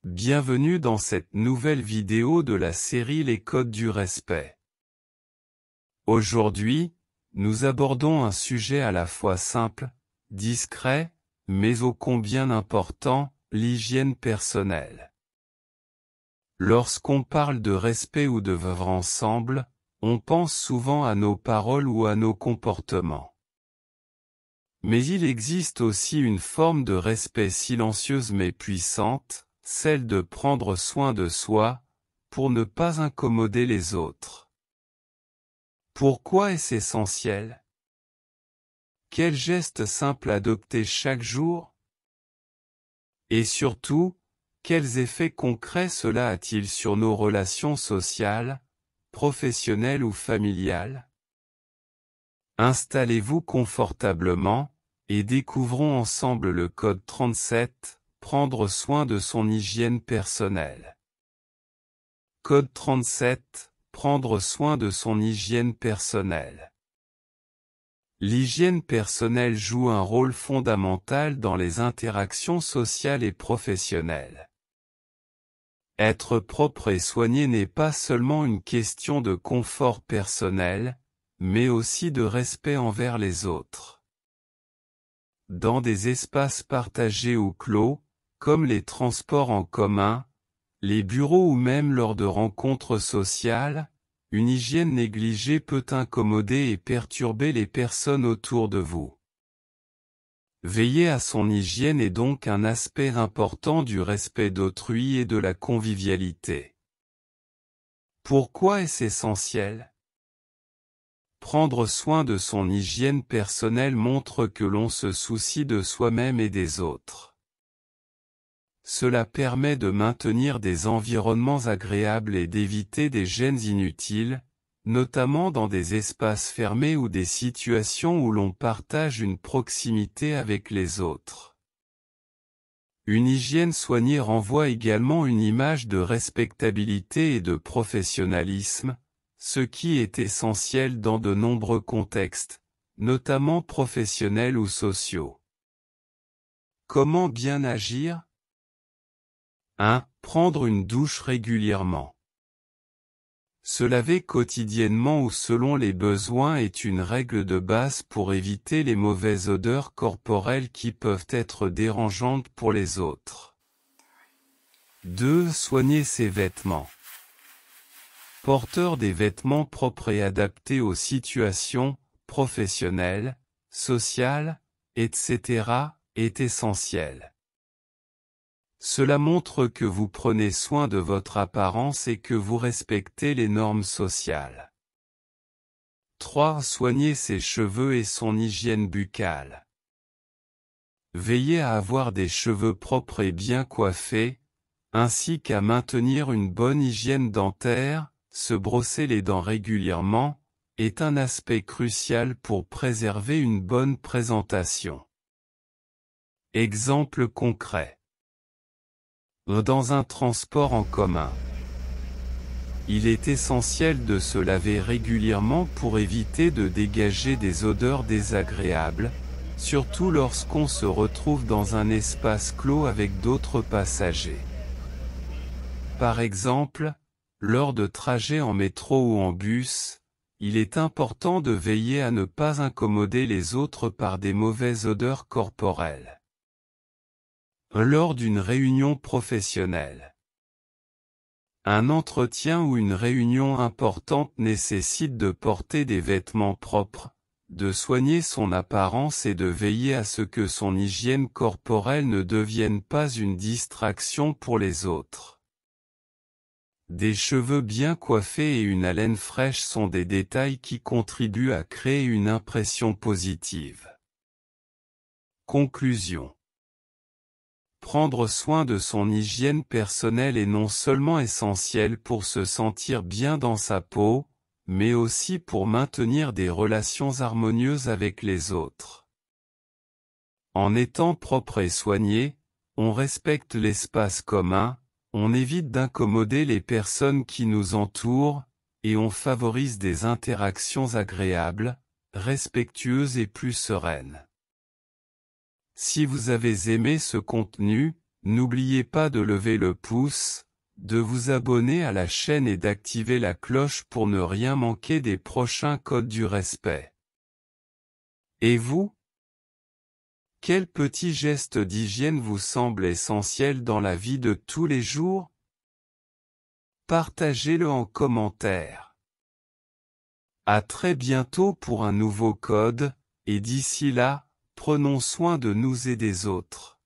Bienvenue dans cette nouvelle vidéo de la série Les codes du respect. Aujourd'hui, nous abordons un sujet à la fois simple, discret, mais ô combien important, l'hygiène personnelle. Lorsqu'on parle de respect ou de vivre ensemble, on pense souvent à nos paroles ou à nos comportements. Mais il existe aussi une forme de respect silencieuse mais puissante, celle de prendre soin de soi, pour ne pas incommoder les autres. Pourquoi est-ce essentiel? Quel geste simple adopter chaque jour? Et surtout, quels effets concrets cela a-t-il sur nos relations sociales, professionnelles ou familiales? Installez-vous confortablement, et découvrons ensemble le code 37, prendre soin de son hygiène personnelle. Code 37, prendre soin de son hygiène personnelle. L'hygiène personnelle joue un rôle fondamental dans les interactions sociales et professionnelles. Être propre et soigné n'est pas seulement une question de confort personnel, mais aussi de respect envers les autres. Dans des espaces partagés ou clos, comme les transports en commun, les bureaux ou même lors de rencontres sociales, une hygiène négligée peut incommoder et perturber les personnes autour de vous. Veiller à son hygiène est donc un aspect important du respect d'autrui et de la convivialité. Pourquoi est-ce essentiel? Prendre soin de son hygiène personnelle montre que l'on se soucie de soi-même et des autres. Cela permet de maintenir des environnements agréables et d'éviter des gênes inutiles, notamment dans des espaces fermés ou des situations où l'on partage une proximité avec les autres. Une hygiène soignée renvoie également une image de respectabilité et de professionnalisme, ce qui est essentiel dans de nombreux contextes, notamment professionnels ou sociaux. Comment bien agir? 1. Prendre une douche régulièrement. Se laver quotidiennement ou selon les besoins est une règle de base pour éviter les mauvaises odeurs corporelles qui peuvent être dérangeantes pour les autres. 2. Soigner ses vêtements. Porteur des vêtements propres et adaptés aux situations, professionnelles, sociales, etc., est essentiel. Cela montre que vous prenez soin de votre apparence et que vous respectez les normes sociales. 3. Soigner ses cheveux et son hygiène buccale. Veillez à avoir des cheveux propres et bien coiffés, ainsi qu'à maintenir une bonne hygiène dentaire. Se brosser les dents régulièrement est un aspect crucial pour préserver une bonne présentation. Exemple concret. Dans un transport en commun. Il est essentiel de se laver régulièrement pour éviter de dégager des odeurs désagréables, surtout lorsqu'on se retrouve dans un espace clos avec d'autres passagers. Par exemple, lors de trajets en métro ou en bus, il est important de veiller à ne pas incommoder les autres par des mauvaises odeurs corporelles. Lors d'une réunion professionnelle. Un entretien ou une réunion importante nécessite de porter des vêtements propres, de soigner son apparence et de veiller à ce que son hygiène corporelle ne devienne pas une distraction pour les autres. Des cheveux bien coiffés et une haleine fraîche sont des détails qui contribuent à créer une impression positive. Conclusion. Prendre soin de son hygiène personnelle est non seulement essentiel pour se sentir bien dans sa peau, mais aussi pour maintenir des relations harmonieuses avec les autres. En étant propre et soigné, on respecte l'espace commun, on évite d'incommoder les personnes qui nous entourent, et on favorise des interactions agréables, respectueuses et plus sereines. Si vous avez aimé ce contenu, N'oubliez pas de lever le pouce, de vous abonner à la chaîne et d'activer la cloche pour ne rien manquer des prochains codes du respect. Et vous? Quel petit geste d'hygiène vous semble essentiel dans la vie de tous les jours? Partagez-le en commentaire. À très bientôt pour un nouveau code, et d'ici là, prenons soin de nous et des autres.